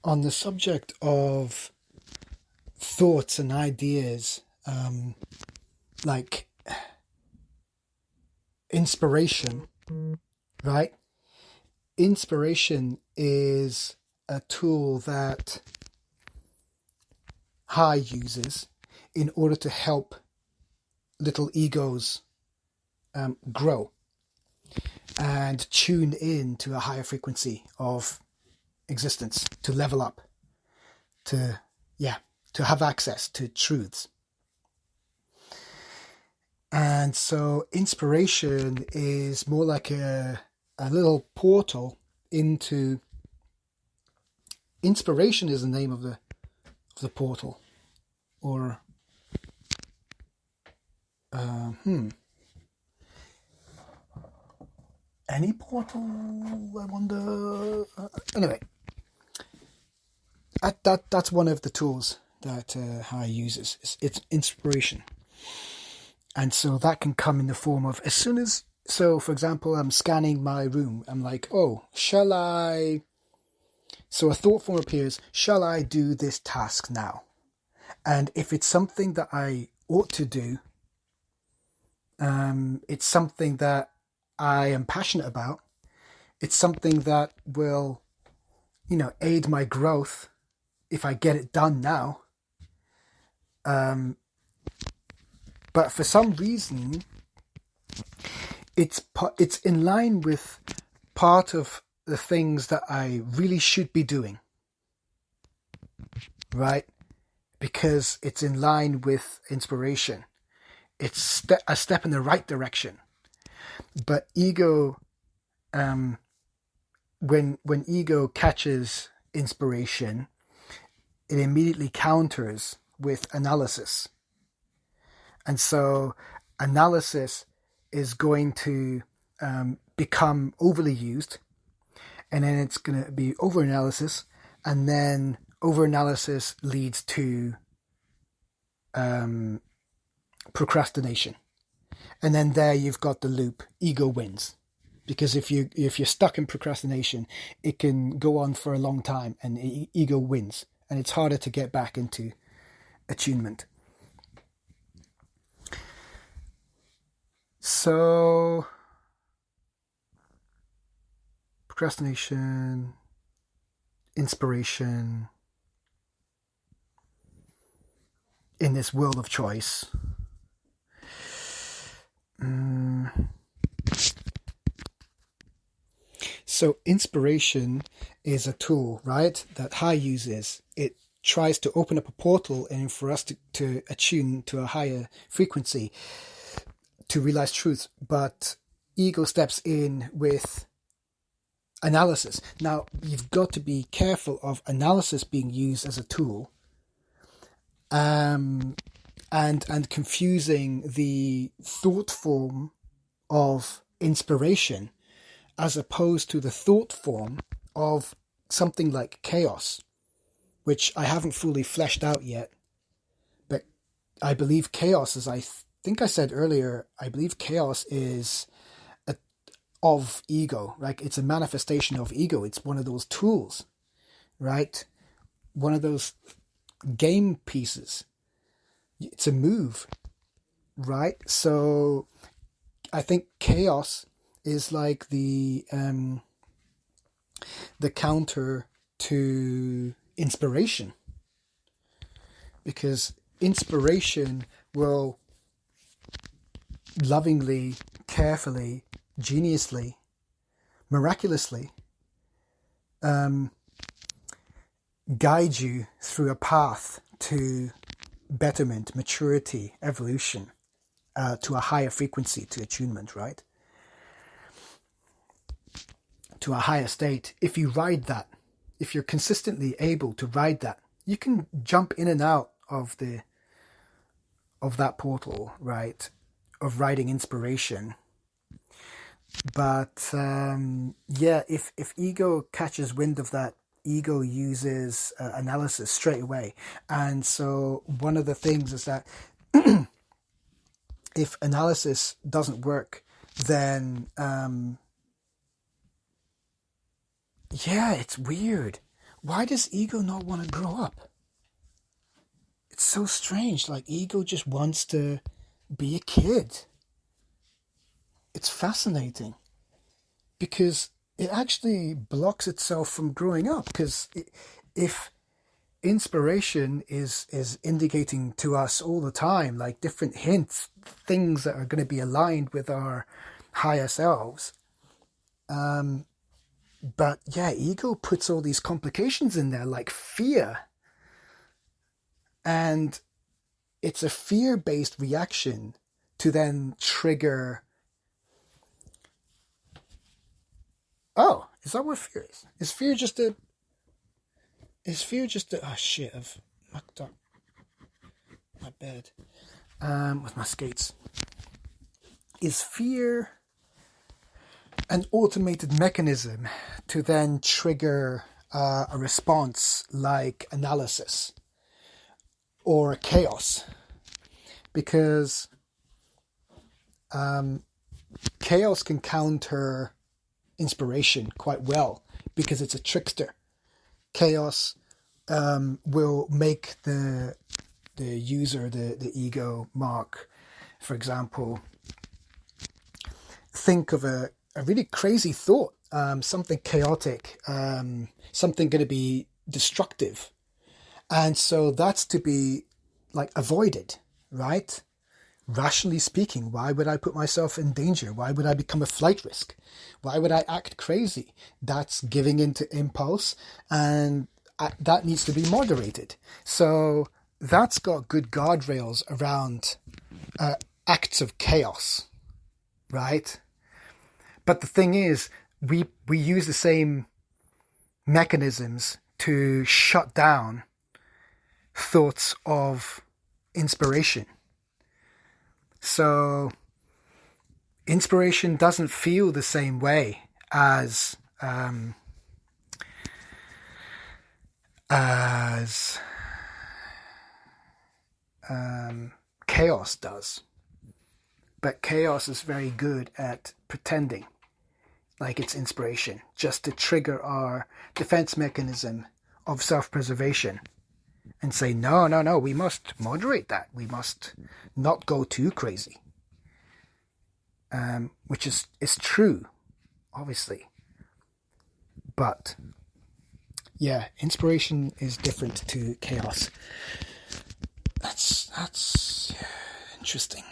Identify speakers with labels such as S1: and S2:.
S1: On the subject of thoughts and ideas, like inspiration, right? Inspiration is a tool that High uses in order to help little egos grow and tune in to a higher frequency of existence, to level up, to, yeah, to have access to truths. And so inspiration is more like a little portal into. Inspiration is the name of the portal, or any portal. I wonder. Anyway, that's one of the tools that High uses. It's inspiration, and so that can come in the form of as soon as. So, for example, I'm scanning my room. I'm like, oh, shall I? So a thought form appears. Shall I do this task now? And if it's something that I ought to do, it's something that I am passionate about. It's something that will, aid my growth if I get it done now. But for some reason, it's in line with part of the things that I really should be doing, right? Because it's in line with inspiration. It's a step in the right direction. But ego, when ego catches inspiration, it immediately counters with analysis. And so analysis is going to become overly used, and then it's going to be over-analysis, and then over-analysis leads to procrastination. And then there you've got the loop. Ego wins. Because if you're stuck in procrastination, it can go on for a long time, and ego wins. And it's harder to get back into attunement. So, procrastination, inspiration, in this world of choice. So inspiration is a tool, right, that High uses. It tries to open up a portal and for us to attune to a higher frequency, to realize truth. But ego steps in with analysis. Now, you've got to be careful of analysis being used as a tool, and confusing the thought form of inspiration as opposed to the thought form of something like chaos, which I haven't fully fleshed out yet. But I believe chaos, as I think I said earlier, I believe chaos is of ego. Like, it's a manifestation of ego. It's one of those tools, right? One of those game pieces. It's a move, right? So I think chaos is like the counter to inspiration, because inspiration will lovingly, carefully, geniusly, miraculously guide you through a path to betterment, maturity, evolution, to a higher frequency, to attunement, right? To a higher state. If you ride that, if you're consistently able to ride that, you can jump in and out of that portal, right? Of riding inspiration. But if ego catches wind of that, ego uses analysis straight away. And so one of the things is that if analysis doesn't work, then it's weird. why does ego not want to grow up? It's so strange. Like, ego just wants to be a kid. It's fascinating because it actually blocks itself from growing up. Because if inspiration is indicating to us all the time, like different hints, things that are going to be aligned with our higher selves. But yeah, ego puts all these complications in there, like fear. And it's a fear-based reaction to then trigger. Oh, is that what fear is? Is fear just a... Oh shit, I've mucked up my bed with my skates. Is fear an automated mechanism to then trigger a response like analysis or chaos? Because chaos can counter inspiration quite well because it's a trickster. Chaos will make the user, the ego mark, for example, think of a really crazy thought, something chaotic, something going to be destructive. And so that's to be like avoided, right? Rationally speaking, why would I put myself in danger? Why would I become a flight risk? Why would I act crazy? That's giving into impulse, and that needs to be moderated. So that's got good guardrails around acts of chaos, right? But the thing is, we use the same mechanisms to shut down thoughts of inspiration. So inspiration doesn't feel the same way as chaos does. But chaos is very good at pretending like it's inspiration, just to trigger our defense mechanism of self-preservation and say, no, we must moderate that. We must not go too crazy. Which is true, obviously. But yeah, inspiration is different to chaos. That's interesting.